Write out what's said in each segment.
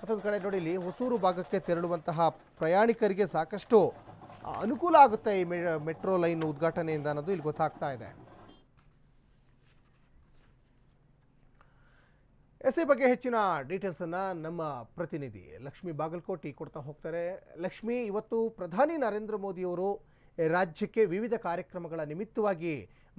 ಮತ್ತೊಂದು ಕಡೆ ನೋಡಿ, ಇಲ್ಲಿ ಹೊಸೂರು ಭಾಗಕ್ಕೆ ತೆರಳುವಂತಹ ಪ್ರಯಾಣಿಕರಿಗೆ ಸಾಕಷ್ಟು ಅನುಕೂಲ ಆಗುತ್ತೆ ಈ ಮೆಟ್ರೋ ಲೈನ್ ಉದ್ಘಾಟನೆಯಿಂದ ಅನ್ನೋದು ಇಲ್ಲಿ ಗೊತ್ತಾಗ್ತಾ ಇದೆ. ಈ ಬಗ್ಗೆ ಹೆಚ್ಚಿನ ಡೀಟೇಲ್ಸನ್ನು ನಮ್ಮ ಪ್ರತಿನಿಧಿ ಲಕ್ಷ್ಮಿ ಬಾಗಲಕೋಟೆ ಕೊಡ್ತಾ ಹೋಗ್ತಾರೆ. ಲಕ್ಷ್ಮಿ, ಇವತ್ತು ಪ್ರಧಾನಿ ನರೇಂದ್ರ ಮೋದಿಯವರು ರಾಜ್ಯಕ್ಕೆ ವಿವಿಧ ಕಾರ್ಯಕ್ರಮಗಳ ನಿಮಿತ್ತವಾಗಿ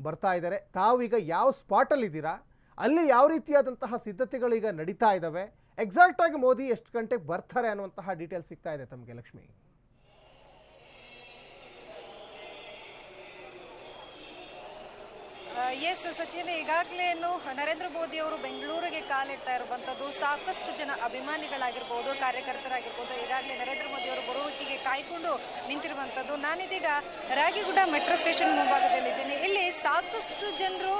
ಬರ್ತಾ ಇದ್ದಾರೆ. ತಾವೀಗ ಯಾವ ಸ್ಪಾಟಲ್ಲಿದ್ದೀರಾ, ಅಲ್ಲಿ ಯಾವ ರೀತಿಯಾದಂತಹ ಸಿದ್ಧತೆಗಳೀಗ ನಡೀತಾ ಇದ್ದಾವೆ, ಎಕ್ಸಾಕ್ಟಾಗಿ ಮೋದಿ ಎಷ್ಟು ಗಂಟೆಗೆ ಬರ್ತಾರೆ ಅನ್ನುವಂತಹ ಡೀಟೇಲ್ಸ್ ಸಿಗ್ತಾ ಇದೆ ತಮಗೆ ಲಕ್ಷ್ಮಿ? ಎಸ್ ಸಚಿನ್, ಈಗಾಗಲೇ ನರೇಂದ್ರ ಮೋದಿ ಅವರು ಬೆಂಗಳೂರಿಗೆ ಕಾಲಿಡ್ತಾ ಇರುವಂತದ್ದು ಸಾಕಷ್ಟು ಜನ ಅಭಿಮಾನಿಗಳಾಗಿರ್ಬೋದು, ಕಾರ್ಯಕರ್ತರಾಗಿರ್ಬೋದು, ಈಗಾಗಲೇ ನರೇಂದ್ರ ಮೋದಿ ಅವರು ಬರುವಿಕೆಗೆ ಕಾಯ್ಕೊಂಡು ನಿಂತಿರುವಂತದ್ದು. ನಾನಿದೀಗ ರಾಗಿಗುಡ್ಡ ಮೆಟ್ರೋ ಸ್ಟೇಷನ್ ಮುಂಭಾಗದಲ್ಲಿದ್ದೀನಿ. ಇಲ್ಲಿ ಸಾಕಷ್ಟು ಜನರು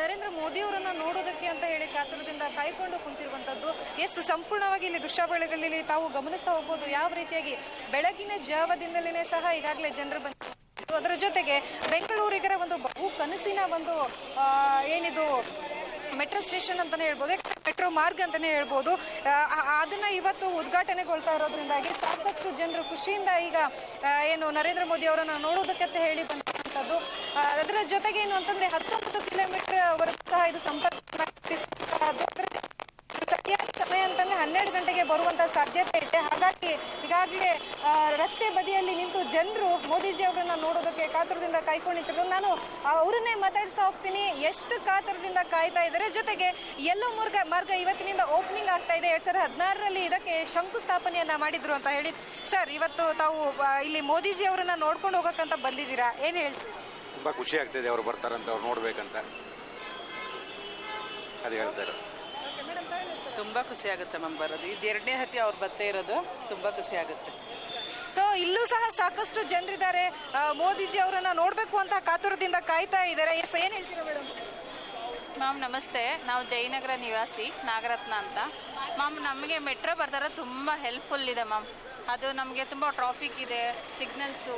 ನರೇಂದ್ರ ಮೋದಿ ಅವರನ್ನ ನೋಡೋದಕ್ಕೆ ಅಂತ ಹೇಳಿ ಕಾತುರದಿಂದ ಕಾಯ್ಕೊಂಡು ಕುಂತಿರುವಂತದ್ದು. ಎಸ್, ಸಂಪೂರ್ಣವಾಗಿ ಇಲ್ಲಿ ದೃಶ್ಯಾವಳಿಗಳಲ್ಲಿ ತಾವು ಗಮನಿಸ್ತಾ ಹೋಗ್ಬೋದು ಯಾವ ರೀತಿಯಾಗಿ ಬೆಳಗಿನ ಜಾವದಿಂದಲೇ ಸಹ ಈಗಾಗಲೇ ಜನರು ಅದರ ಜೊತೆಗೆ ಬೆಂಗಳೂರಿಗರ ಒಂದು ಬಹು ಕನಸಿನ ಒಂದು ಏನಿದು ಮೆಟ್ರೋ ಸ್ಟೇಷನ್ ಅಂತಾನೆ ಹೇಳ್ಬೋದು, ಮೆಟ್ರೋ ಮಾರ್ಗ ಅಂತಾನೆ ಹೇಳ್ಬೋದು, ಅದನ್ನ ಇವತ್ತು ಉದ್ಘಾಟನೆಗೊಳ್ತಾ ಇರೋದ್ರಿಂದಾಗಿ ಸಾಕಷ್ಟು ಜನರು ಖುಷಿಯಿಂದ ಈಗ ಏನು ನರೇಂದ್ರ ಮೋದಿ ಅವರನ್ನ ನೋಡೋದಕ್ಕಂತ ಹೇಳಿ ಬಂದಂತದ್ದು. ಅದರ ಜೊತೆಗೆ ಏನು ಅಂತಂದ್ರೆ 19 ಕಿಲೋಮೀಟರ್ ವರೆಗೂ ಸಹ ಇದು ಸಂಪರ್ಕ ಸರಿಯಾದ ಸಮಯ ಅಂತಂದ್ರೆ 12 ಗಂಟೆಗೆ ಬರುವಂತ ಸಾಧ್ಯತೆ ಇದೆ. ಹಾಗಾಗಿ ಈಗಾಗಲೇ ರಸ್ತೆ ಬದಿಯಲ್ಲಿ ನಿಂತು ಜನರು ಮೋದಿಜಿ ಅವರನ್ನ ನೋಡೋದಕ್ಕೆ ಕಾತುರದಿಂದ ಕಾಯ್ಕೊಂಡು ನಿಂತಿರೋದು. ನಾನು ಅವರನ್ನೇ ಮಾತಾಡಿಸ್ತಾ ಹೋಗ್ತೀನಿ, ಎಷ್ಟು ಕಾತುರದಿಂದ ಕಾಯ್ತಾ ಇದ್ದಾರೆ. ಜೊತೆಗೆ ಎಲ್ಲೋ ಮಾರ್ಗ ಇವತ್ತಿನಿಂದ ಓಪನಿಂಗ್ ಆಗ್ತಾ ಇದೆ. 2016ರಲ್ಲಿ ಇದಕ್ಕೆ ಶಂಕುಸ್ಥಾಪನೆಯನ್ನ ಮಾಡಿದ್ರು ಅಂತ ಹೇಳಿ. ಸರ್, ಇವತ್ತು ತಾವು ಇಲ್ಲಿ ಮೋದಿಜಿ ಅವರನ್ನ ನೋಡ್ಕೊಂಡು ಹೋಗಕ್ಕಂತ ಬಂದಿದ್ದೀರಾ, ಏನ್ ಹೇಳ್ತೀವಿ? ತುಂಬಾ ಖುಷಿ ಆಗ್ತಿದೆ, ಅವ್ರು ಬರ್ತಾರಂತ, ಅವ್ರು ನೋಡ್ಬೇಕಂತ ಅದು ಹೇಳ್ತಾರೆ. ತುಂಬಾ ಖುಷಿ ಆಗುತ್ತೆ ಮ್ಯಾಮ್ ಬರೋದು. ಇದು 2ನೇ ಹತ್ತಿ ಅವ್ರು ಬರ್ತಾ ಇರೋದು, ತುಂಬಾ ಖುಷಿ ಆಗುತ್ತೆ. ಸೊ ಇಲ್ಲೂ ಸಹ ಸಾಕಷ್ಟು ಜನರಿದ್ದಾರೆ, ಮೋದಿಜಿ ಅವರನ್ನ ನೋಡ್ಬೇಕು ಅಂತ ಕಾತುರದಿಂದ ಕಾಯ್ತಾ ಇದ್ದಾರೆ. ಏನ್ ಹೇಳ್ತೀರಾ ಮೇಡಮ್? ಮ್ಯಾಮ್ ನಮಸ್ತೆ, ನಾವು ಜಯನಗರ ನಿವಾಸಿ ನಾಗರತ್ನ ಅಂತ. ಮ್ಯಾಮ್, ನಮಗೆ ಮೆಟ್ರೋ ಬರ್ತಾರೆ ತುಂಬ ಹೆಲ್ಪ್ಫುಲ್ ಇದೆ ಮ್ಯಾಮ್. ಅದು ನಮಗೆ ತುಂಬ ಟ್ರಾಫಿಕ್ ಇದೆ, ಸಿಗ್ನಲ್ಸು.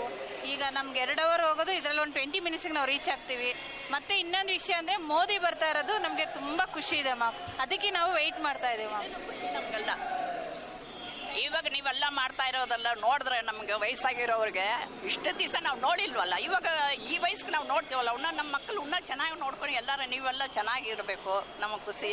ಈಗ ನಮ್ಗೆ 2 ಅವರ್ ಹೋಗೋದು, ಇದರಲ್ಲಿ ಒಂದು 20 ಮಿನಿಟ್ಸಿಗೆ ನಾವು ರೀಚ್ ಆಗ್ತೀವಿ. ಮತ್ತು ಇನ್ನೊಂದು ವಿಷಯ ಅಂದರೆ ಮೋದಿ ಬರ್ತಾ ಇರೋದು ನಮಗೆ ತುಂಬ ಖುಷಿ ಇದೆ ಮ್ಯಾಮ್. ಅದಕ್ಕೆ ನಾವು ವೆಯ್ಟ್ ಮಾಡ್ತಾ ಇದ್ದೀವಿ ಮ್ಯಾಮ್. ಖುಷಿ ನಮಗೆಲ್ಲ. ಇವಾಗ ನೀವೆಲ್ಲ ಮಾಡ್ತಾ ಇರೋದೆಲ್ಲ ನೋಡಿದ್ರೆ ನಮಗೆ ವಯಸ್ಸಾಗಿರೋರಿಗೆ ಇಷ್ಟು ದಿವಸ ನಾವು ನೋಡಿಲ್ವಲ್ಲ, ಇವಾಗ ಈ ವಯಸ್ಸಿಗೆ ನಾವು ನೋಡ್ತೀವಲ್ಲ, ನಮ್ಮ ಮಕ್ಕಳು ಚೆನ್ನಾಗಿ ನೋಡ್ಕೊಂಡು ಎಲ್ಲರೂ ನೀವೆಲ್ಲ ಚೆನ್ನಾಗಿರ್ಬೇಕು, ನಮಗೆ ಖುಷಿ.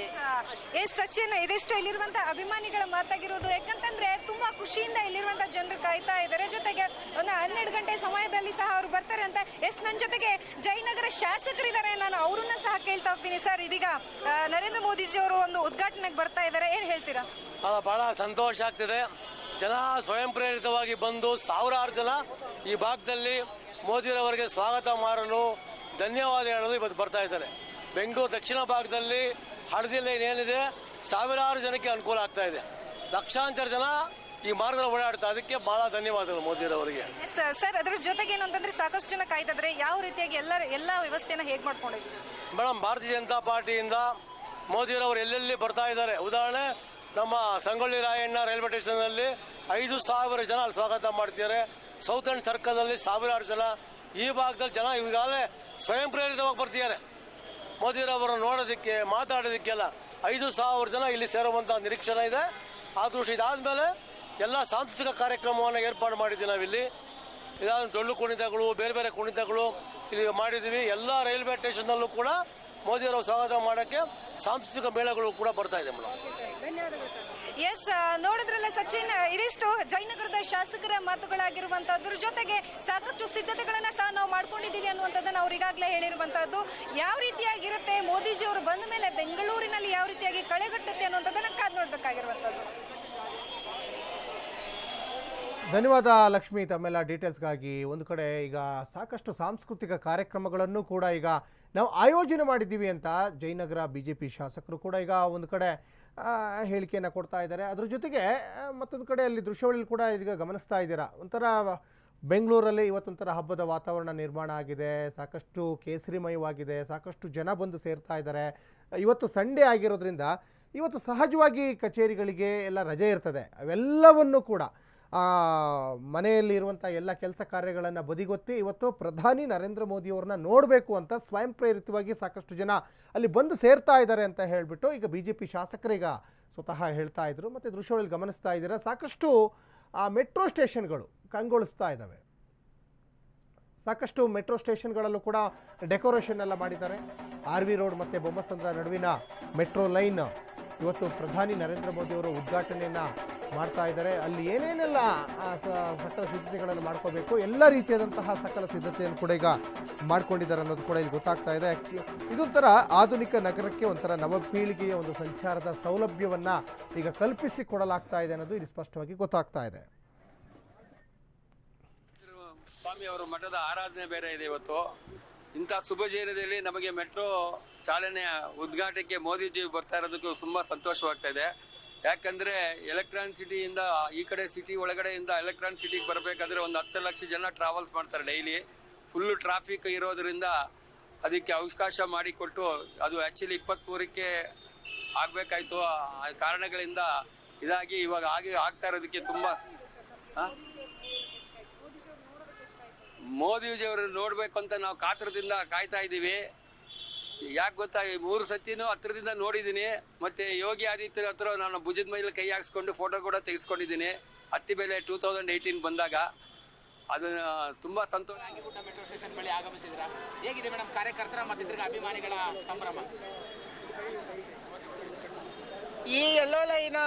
ಸಚಿನ್, ಇದಿಷ್ಟು ಇಲ್ಲಿರುವಂತ ಅಭಿಮಾನಿಗಳ ಮಾತಾಗಿರೋದು. ಯಾಕಂತಂದ್ರೆ ತುಂಬಾ ಖುಷಿಯಿಂದ ಇಲ್ಲಿರುವಂತ ಜನರು ಕಾಯ್ತಾ ಇದ್ದಾರೆ. ಜೊತೆಗೆ ಒಂದು 12 ಗಂಟೆ ಸಮಯದಲ್ಲಿ ಸಹ ಅವ್ರು ಬರ್ತಾರೆ ಅಂತ. ನನ್ನ ಜೊತೆಗೆ ಜಯನಗರ ಶಾಸಕರಿದ್ದಾರೆ, ನಾನು ಅವ್ರನ್ನ ಸಹ ಕೇಳ್ತಾ ಹೋಗ್ತೀನಿ. ಸರ್, ಇದೀಗ ನರೇಂದ್ರ ಮೋದಿಜಿ ಅವರು ಒಂದು ಉದ್ಘಾಟನೆಗೆ ಬರ್ತಾ ಇದ್ದಾರೆ, ಏನ್ ಹೇಳ್ತೀರಾ? ಬಹಳ ಸಂತೋಷ ಆಗ್ತಿದೆ. ಜನ ಸ್ವಯಂ ಪ್ರೇರಿತವಾಗಿ ಬಂದು ಸಾವಿರಾರು ಜನ ಈ ಭಾಗದಲ್ಲಿ ಮೋದಿರವರಿಗೆ ಸ್ವಾಗತ ಮಾಡಲು, ಧನ್ಯವಾದ ಹೇಳಲು ಇವತ್ತು ಬರ್ತಾ ಇದ್ದಾರೆ. ಬೆಂಗಳೂರು ದಕ್ಷಿಣ ಭಾಗದಲ್ಲಿ ಹಳದಿಲ್ಲ ಏನಿದೆ, ಸಾವಿರಾರು ಜನಕ್ಕೆ ಅನುಕೂಲ ಆಗ್ತಾ ಇದೆ. ಲಕ್ಷಾಂತರ ಜನ ಈ ಮಾರ್ಗದಲ್ಲಿ ಓಡಾಡ್ತಾ, ಅದಕ್ಕೆ ಬಹಳ ಧನ್ಯವಾದಗಳು ಮೋದಿರವರಿಗೆ. ಸರ್, ಅದರ ಜೊತೆಗೆ ಏನಂತಂದ್ರೆ ಸಾಕಷ್ಟು ಜನ ಕಾಯ್ತಾ ಇದ್ದಾರೆ. ಯಾವ ರೀತಿಯಾಗಿ ಎಲ್ಲ ವ್ಯವಸ್ಥೆನ ಹೇಗೆ ಮಾಡ್ಕೊಂಡಿದ್ದೀವಿ ಮೇಡಮ್? ಭಾರತೀಯ ಜನತಾ ಪಾರ್ಟಿಯಿಂದ ಮೋದಿರವರು ಎಲ್ಲೆಲ್ಲಿ ಬರ್ತಾ ಇದ್ದಾರೆ, ಉದಾಹರಣೆ ನಮ್ಮ ಸಂಗೊಳ್ಳಿ ರಾಯಣ್ಣ ರೈಲ್ವೆ ಸ್ಟೇಷನ್ನಲ್ಲಿ 5,000 ಜನ ಅಲ್ಲಿ ಸ್ವಾಗತ ಮಾಡ್ತಿದ್ದಾರೆ. ಸೌತ್ ಅಂಡ್ ಸರ್ಕಲ್ ಅಲ್ಲಿ ಸಾವಿರಾರು ಜನ. ಈ ಭಾಗದಲ್ಲಿ ಜನ ಈಗಾಗಲೇ ಸ್ವಯಂ ಪ್ರೇರಿತವಾಗಿ ಬರ್ತಿದ್ದಾರೆ ಮೋದಿರವರನ್ನು ನೋಡೋದಕ್ಕೆ, ಮಾತಾಡೋದಕ್ಕೆಲ್ಲ. 5,000 ಜನ ಇಲ್ಲಿ ಸೇರುವಂತಹ ನಿರೀಕ್ಷಣೆ ಇದೆ. ಆ ದೃಷ್ಟಿ ಇದಾದ್ಮೇಲೆ ಎಲ್ಲ ಸಾಂಸ್ಕೃತಿಕ ಕಾರ್ಯಕ್ರಮವನ್ನು ಏರ್ಪಾಡು ಮಾಡಿದ್ದೀವಿ ನಾವಿಲ್ಲಿ. ಇದಾದ ಡೊಳ್ಳು ಕುಣಿತಗಳು, ಬೇರೆ ಬೇರೆ ಕುಣಿತಗಳು ಇಲ್ಲಿ ಮಾಡಿದ್ದೀವಿ. ಎಲ್ಲ ರೈಲ್ವೆ ಸ್ಟೇಷನ್ನಲ್ಲೂ ಕೂಡ ಮೋದಿಯವರು ಸ್ವಾಗತ ಮಾಡೋಕ್ಕೆ ಸಾಂಸ್ಕೃತಿಕ ಮೇಳಗಳು ಕೂಡ ಬರ್ತಾ ಇದೆ ಮೇಡಮ್. ಎಸ್, ನೋಡಿದ್ರಲ್ಲ ಸಚಿನ್, ಇದಿಷ್ಟು ಜಯನಗರದ ಶಾಸಕರ ಮಾತುಗಳಾಗಿರುವಂತದ್ರ ಜೊತೆಗೆ ಸಾಕಷ್ಟು ಸಿದ್ಧತೆಗಳನ್ನ ಸಹ ನಾವು ಮಾಡ್ಕೊಂಡಿದೀವಿ ಅನ್ನುವಂಥದ್ದನ್ನ ಅವ್ರು ಈಗಾಗಲೇ ಹೇಳಿರುವಂತದ್ದು. ಯಾವ ರೀತಿಯಾಗಿರುತ್ತೆ ಮೋದಿಜಿ ಅವರು ಬಂದ ಮೇಲೆ ಬೆಂಗಳೂರಿನಲ್ಲಿ ಯಾವ ರೀತಿಯಾಗಿ ಕಳೆಗಟ್ಟುತ್ತೆ ಅನ್ನುವಂಥದ್ದನ್ನ ಕಾದು ನೋಡ್ಬೇಕಾಗಿರುವಂತದ್ದು. ಧನ್ಯವಾದ ಲಕ್ಷ್ಮಿ ತಮ್ಮೆಲ್ಲ ಡೀಟೇಲ್ಸ್ಗಾಗಿ. ಒಂದು ಕಡೆ ಈಗ ಸಾಕಷ್ಟು ಸಾಂಸ್ಕೃತಿಕ ಕಾರ್ಯಕ್ರಮಗಳನ್ನು ಕೂಡ ಈಗ ನಾವು ಆಯೋಜನೆ ಮಾಡಿದ್ದೀವಿ ಅಂತ ಜಯನಗರ BJP ಶಾಸಕರು ಕೂಡ ಈಗ ಒಂದು ಕಡೆ ಹೇಳಿಕೆಯನ್ನು ಕೊಡ್ತಾ ಇದ್ದಾರೆ. ಅದ್ರ ಜೊತೆಗೆ ಮತ್ತೊಂದು ಕಡೆ ಅಲ್ಲಿ ದೃಶ್ಯಾವಳಿಯಲ್ಲಿ ಕೂಡ ಈಗ ಗಮನಿಸ್ತಾ ಇದ್ದೀರಾ, ಒಂಥರ ಬೆಂಗಳೂರಲ್ಲಿ ಇವತ್ತೊಂಥರ ಹಬ್ಬದ ವಾತಾವರಣ ನಿರ್ಮಾಣ ಆಗಿದೆ, ಸಾಕಷ್ಟು ಕೇಸರಿಮಯವಾಗಿದೆ, ಸಾಕಷ್ಟು ಜನ ಬಂದು ಸೇರ್ತಾ ಇದ್ದಾರೆ. ಇವತ್ತು ಸಂಡೇ ಆಗಿರೋದ್ರಿಂದ ಇವತ್ತು ಸಹಜವಾಗಿ ಕಚೇರಿಗಳಿಗೆ ಎಲ್ಲ ರಜೆ ಇರ್ತದೆ. ಅವೆಲ್ಲವನ್ನು ಕೂಡ ಮನೆಯಲ್ಲಿರುವಂಥ ಎಲ್ಲ ಕೆಲಸ ಕಾರ್ಯಗಳನ್ನು ಬದಿಗೊತ್ತಿ ಇವತ್ತು ಪ್ರಧಾನಿ ನರೇಂದ್ರ ಮೋದಿಯವ್ರನ್ನ ನೋಡಬೇಕು ಅಂತ ಸ್ವಯಂ ಪ್ರೇರಿತವಾಗಿ ಸಾಕಷ್ಟು ಜನ ಅಲ್ಲಿ ಬಂದು ಸೇರ್ತಾ ಇದ್ದಾರೆ ಅಂತ ಹೇಳಿಬಿಟ್ಟು ಈಗ BJP ಶಾಸಕರೀಗ ಸ್ವತಃ ಹೇಳ್ತಾ ಇದ್ರು. ಮತ್ತು ದೃಶ್ಯಗಳಲ್ಲಿ ಗಮನಿಸ್ತಾ ಇದ್ದೀರಾ, ಸಾಕಷ್ಟು ಮೆಟ್ರೋ ಸ್ಟೇಷನ್ಗಳು ಕಂಗೊಳಿಸ್ತಾ ಇದ್ದಾವೆ. ಸಾಕಷ್ಟು ಮೆಟ್ರೋ ಸ್ಟೇಷನ್ಗಳಲ್ಲೂ ಕೂಡ ಡೆಕೋರೇಷನ್ ಎಲ್ಲ ಮಾಡಿದ್ದಾರೆ. RV ರೋಡ್ ಮತ್ತು ಬೊಮ್ಮಸಂದ್ರ ನಡುವಿನ ಮೆಟ್ರೋ ಲೈನ್ ಇವತ್ತು ಪ್ರಧಾನಿ ನರೇಂದ್ರ ಮೋದಿ ಅವರು ಉದ್ಘಾಟನೆಯನ್ನು ಮಾಡ್ತಾ ಇದ್ದಾರೆ. ಅಲ್ಲಿ ಏನೇನೆಲ್ಲ ಸಕಲ ಸಿದ್ಧತೆಗಳನ್ನು ಮಾಡ್ಕೋಬೇಕು, ಎಲ್ಲ ರೀತಿಯಾದಂತಹ ಸಕಲ ಸಿದ್ಧತೆಯನ್ನು ಕೂಡ ಈಗ ಮಾಡ್ಕೊಂಡಿದ್ದಾರೆ ಅನ್ನೋದು ಕೂಡ ಇಲ್ಲಿ ಗೊತ್ತಾಗ್ತಾ ಇದೆ. ಇದೊಂಥರ ಆಧುನಿಕ ನಗರಕ್ಕೆ ಒಂಥರ ನವಪೀಳಿಗೆಯ ಒಂದು ಸಂಚಾರದ ಸೌಲಭ್ಯವನ್ನು ಈಗ ಕಲ್ಪಿಸಿ ಕೊಡಲಾಗ್ತಾ ಇದೆ ಅನ್ನೋದು ಇಲ್ಲಿ ಸ್ಪಷ್ಟವಾಗಿ ಗೊತ್ತಾಗ್ತಾ ಇದೆ. ಸ್ವಾಮಿ ಅವರ ಮಠದ ಆರಾಧನೆ ಬೇರೆ ಇದೆ ಇವತ್ತು. ಇಂಥ ಶುಭ ದಿನದಲ್ಲಿ ನಮಗೆ ಮೆಟ್ರೋ ಚಾಲನೆಯ ಉದ್ಘಾಟನೆಗೆ ಮೋದಿಜಿ ಬರ್ತಾ ಇರೋದಕ್ಕೂ ತುಂಬಾ ಸಂತೋಷವಾಗ್ತಾ ಇದೆ. ಯಾಕಂದ್ರೆ ಎಲೆಕ್ಟ್ರಾನಿಕ್ ಸಿಟಿಯಿಂದ ಈ ಕಡೆ ಸಿಟಿ ಒಳಗಡೆಯಿಂದ ಎಲೆಕ್ಟ್ರಾನಿಕ್ ಸಿಟಿಗೆ ಬರಬೇಕಾದ್ರೆ ಒಂದು 10 ಲಕ್ಷ ಜನ ಟ್ರಾವೆಲ್ಸ್ ಮಾಡ್ತಾರೆ ಡೈಲಿ. ಫುಲ್ ಟ್ರಾಫಿಕ್ ಇರೋದ್ರಿಂದ ಅದಕ್ಕೆ ಅವಕಾಶ ಮಾಡಿಕೊಟ್ಟು ಅದು ಆಕ್ಚುಲಿ 23ಕ್ಕೆ ಆಗ್ಬೇಕಾಯ್ತು. ಆ ಕಾರಣಗಳಿಂದ ಇದಾಗಿ ಇವಾಗ ಆಗ್ತಾ ಇರೋದಕ್ಕೆ ತುಂಬಾ ಮೋದಿಜಿ ಅವರು ನೋಡ್ಬೇಕು ಅಂತ ನಾವು ಕಾತರದಿಂದ ಕಾಯ್ತಾ ಇದ್ದೀವಿ. ಯಾಕೆ ಗೊತ್ತಾ, 3 ಸತಿನೂ ಹತ್ರದಿಂದ ನೋಡಿದ್ದೀನಿ. ಮತ್ತೆ ಯೋಗಿ ಆದಿತ್ಯನಾಥ್ ಹತ್ರ ನಾನು ಭುಜದ ಮೇಲೆ ಕೈ ಹಾಕ್ಸ್ಕೊಂಡು ಫೋಟೋ ಕೂಡ ತೆಗೆಸ್ಕೊಂಡಿದ್ದೀನಿ. ಹತ್ತಿ ಬೆಲೆ 2018 ಬಂದಾಗ ಅದು ತುಂಬಾ ಸಂತೋಷ. ಮೆಟ್ರೋ ಸ್ಟೇಷನ್ ಬಳಿ ಆಗಮಿಸಿದ್ರ, ಹೇಗಿದೆ ಮೇಡಮ್ ಕಾರ್ಯಕರ್ತರ ಮತ್ತು ಅಭಿಮಾನಿಗಳ ಸಂಭ್ರಮ? ಈ ಎಲ್ಲೋ ಲೈನ್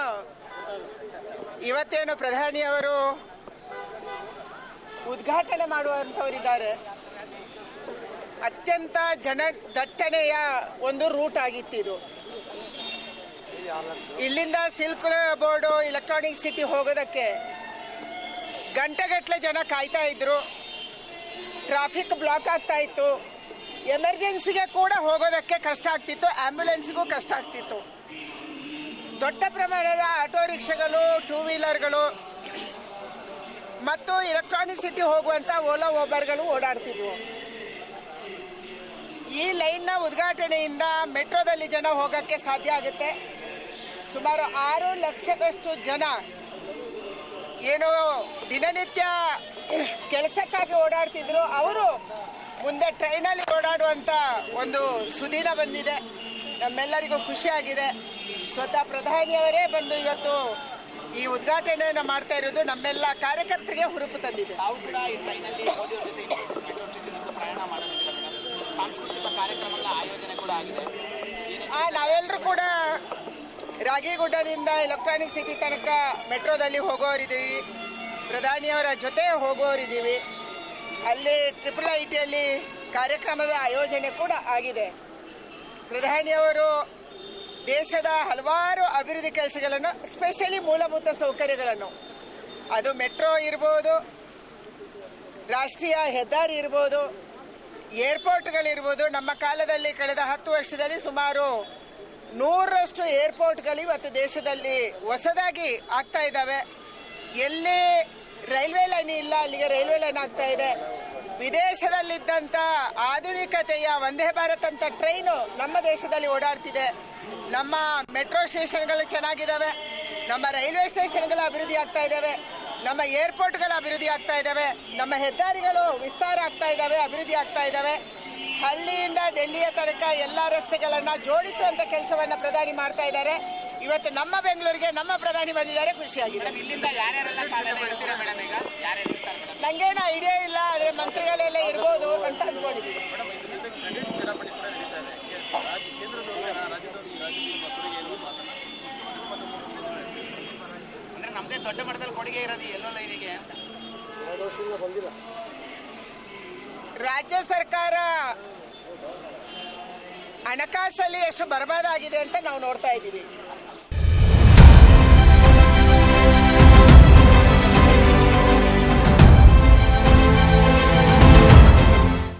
ಇವತ್ತೇನು ಪ್ರಧಾನಿಯವರು ಉದ್ಘಾಟನೆ ಮಾಡುವಂಥವರಿದ್ದಾರೆ. ಅತ್ಯಂತ ಜನದಟ್ಟಣೆಯ ಒಂದು ರೂಟ್ ಆಗಿತ್ತಿದು. ಇಲ್ಲಿಂದ ಸಿಲ್ಕ್ ಬೋರ್ಡು ಎಲೆಕ್ಟ್ರಾನಿಕ್ ಸಿಟಿ ಹೋಗೋದಕ್ಕೆ ಗಂಟೆಗಟ್ಟಲೆ ಜನ ಕಾಯ್ತಾ ಇದ್ರು. ಟ್ರಾಫಿಕ್ ಬ್ಲಾಕ್ ಆಗ್ತಾ ಇತ್ತು. ಎಮರ್ಜೆನ್ಸಿಗೆ ಕೂಡ ಹೋಗೋದಕ್ಕೆ ಕಷ್ಟ ಆಗ್ತಿತ್ತು, ಆಂಬ್ಯುಲೆನ್ಸ್ಗೂ ಕಷ್ಟ ಆಗ್ತಿತ್ತು. ದೊಡ್ಡ ಪ್ರಮಾಣದ ಆಟೋ ರಿಕ್ಷಾಗಳು, 2 ವೀಲರ್ಗಳು ಮತ್ತು ಎಲೆಕ್ಟ್ರಾನಿಕ್ ಸಿಟಿ ಹೋಗುವಂತ ಓಲಾ ಓಬರ್ಗಳು ಓಡಾಡ್ತಿದ್ವು. ಈ ಲೈನ್ನ ಉದ್ಘಾಟನೆಯಿಂದ ಮೆಟ್ರೋದಲ್ಲಿ ಜನ ಹೋಗಕ್ಕೆ ಸಾಧ್ಯ ಆಗುತ್ತೆ. ಸುಮಾರು 6 ಲಕ್ಷದಷ್ಟು ಜನ ಏನೋ ದಿನನಿತ್ಯ ಕೆಲಸಕ್ಕಾಗಿ ಓಡಾಡ್ತಿದ್ರು, ಅವರು ಮುಂದೆ ಟ್ರೈನಲ್ಲಿ ಓಡಾಡುವಂತ ಒಂದು ಸುದಿನ ಬಂದಿದೆ. ನಮ್ಮೆಲ್ಲರಿಗೂ ಖುಷಿಯಾಗಿದೆ. ಸ್ವತಃ ಪ್ರಧಾನಿಯವರೇ ಬಂದು ಇವತ್ತು ಈ ಉದ್ಘಾಟನೆಯನ್ನು ಮಾಡ್ತಾ ಇರೋದು ನಮ್ಮೆಲ್ಲ ಕಾರ್ಯಕರ್ತರಿಗೆ ಹುರುಪು ತಂದಿದೆ. ತಾವು ಕೂಡ ಈ ಟ್ರೈನಲ್ಲಿ ಮೋದಿ ಅವರ ಜೊತೆ ಮೆಟ್ರೋ ಸ್ಟೇಷನ್ ಪ್ರಯಾಣ ಮಾಡೋದಿಲ್ಲ ಮೇಡಮ್. ಸಾಂಸ್ಕೃತಿಕ ಕಾರ್ಯಕ್ರಮಗಳ ಆಯೋಜನೆ ಕೂಡ ಆಗಿದೆ. ನಾವೆಲ್ಲರೂ ಕೂಡ ರಾಗಿಗುಡ್ಡದಿಂದ ಎಲೆಕ್ಟ್ರಾನಿಕ್ ಸಿಟಿ ತನಕ ಮೆಟ್ರೋದಲ್ಲಿ ಹೋಗೋರಿದ್ದೀವಿ. ಪ್ರಧಾನಿಯವರ ಜೊತೆ ಹೋಗೋರಿದ್ದೀವಿ. ಅಲ್ಲಿ IIITಯಲ್ಲಿ ಕಾರ್ಯಕ್ರಮದ ಆಯೋಜನೆ ಕೂಡ ಆಗಿದೆ. ಪ್ರಧಾನಿಯವರು ದೇಶದ ಹಲವಾರು ಅಭಿವೃದ್ಧಿ ಕೆಲಸಗಳನ್ನು, ಸ್ಪೆಷಲಿ ಮೂಲಭೂತ ಸೌಕರ್ಯಗಳನ್ನು, ಅದು ಮೆಟ್ರೋ ಇರ್ಬೋದು, ರಾಷ್ಟ್ರೀಯ ಹೆದ್ದಾರಿ ಇರ್ಬೋದು, ಏರ್ಪೋರ್ಟ್ಗಳಿರ್ಬೋದು. ನಮ್ಮ ಕಾಲದಲ್ಲಿ ಕಳೆದ 10 ವರ್ಷದಲ್ಲಿ ಸುಮಾರು 100ರಷ್ಟು ಏರ್ಪೋರ್ಟ್ಗಳು ಇವತ್ತು ದೇಶದಲ್ಲಿ ಹೊಸದಾಗಿ ಆಗ್ತಾ ಇದ್ದಾವೆ. ಎಲ್ಲಿ ರೈಲ್ವೆ ಲೈನ್ ಇಲ್ಲ ಅಲ್ಲಿಗೆ ರೈಲ್ವೆ ಲೈನ್ ಆಗ್ತಾ ಇದೆ. ವಿದೇಶದಲ್ಲಿದ್ದಂಥ ಆಧುನಿಕತೆಯ ವಂದೇ ಭಾರತ್ ಅಂತ ಟ್ರೈನು ನಮ್ಮ ದೇಶದಲ್ಲಿ ಓಡಾಡ್ತಿದೆ. ನಮ್ಮ ಮೆಟ್ರೋ ಸ್ಟೇಷನ್ಗಳು ಚೆನ್ನಾಗಿದ್ದಾವೆ. ನಮ್ಮ ರೈಲ್ವೆ ಸ್ಟೇಷನ್ಗಳ ಅಭಿವೃದ್ಧಿ ಆಗ್ತಾ ಇದ್ದಾವೆ. ನಮ್ಮ ಏರ್ಪೋರ್ಟ್ಗಳ ಅಭಿವೃದ್ಧಿ ಆಗ್ತಾ ಇದ್ದಾವೆ. ನಮ್ಮ ಹೆದ್ದಾರಿಗಳು ವಿಸ್ತಾರ ಆಗ್ತಾ ಇದ್ದಾವೆ, ಅಭಿವೃದ್ಧಿ ಆಗ್ತಾ ಇದ್ದಾವೆ. ಹಳ್ಳಿಯಿಂದ ಡೆಲ್ಲಿಯ ತನಕ ಎಲ್ಲ ರಸ್ತೆಗಳನ್ನ ಜೋಡಿಸುವಂತ ಕೆಲಸವನ್ನ ಪ್ರಧಾನಿ ಮಾಡ್ತಾ ಇದ್ದಾರೆ. ಇವತ್ತು ನಮ್ಮ ಬೆಂಗಳೂರಿಗೆ ನಮ್ಮ ಪ್ರಧಾನಿ ಬಂದಿದ್ದಾರೆ, ಖುಷಿಯಾಗಿದೆ. ಇಲ್ಲಿಂದ ಯಾರ್ಯಾರೆಲ್ಲ ಇರ್ತೀರಾ ಮೇಡಮ್? ಈಗ ಯಾರ್ಯಾರು ಇರ್ತಾರೆ ಮೇಡಮ್? ನಂಗೇನು ಐಡಿಯಾ ಇಲ್ಲ, ಆದ್ರೆ ಮಂತ್ರಿಗಳೆಲ್ಲ ಇರ್ಬೋದು ಅಂತ ಅನ್ಕೊಂಡಿದ್ದೀವಿ. ಅಂದ್ರೆ ನಮ್ದೇ ದೊಡ್ಡ ಮಟ್ಟದಲ್ಲಿ ಕೊಡುಗೆ ಇರೋದು ಎಲ್ಲೋ ಲೈನಿಗೆ ಅಂತ. ರಾಜ್ಯ ಸರ್ಕಾರ ಹಣಕಾಸಲ್ಲಿ ಎಷ್ಟು ಬರಬಾದಾಗಿದೆ ಅಂತ ನಾವು ನೋಡ್ತಾ ಇದ್ದೀವಿ.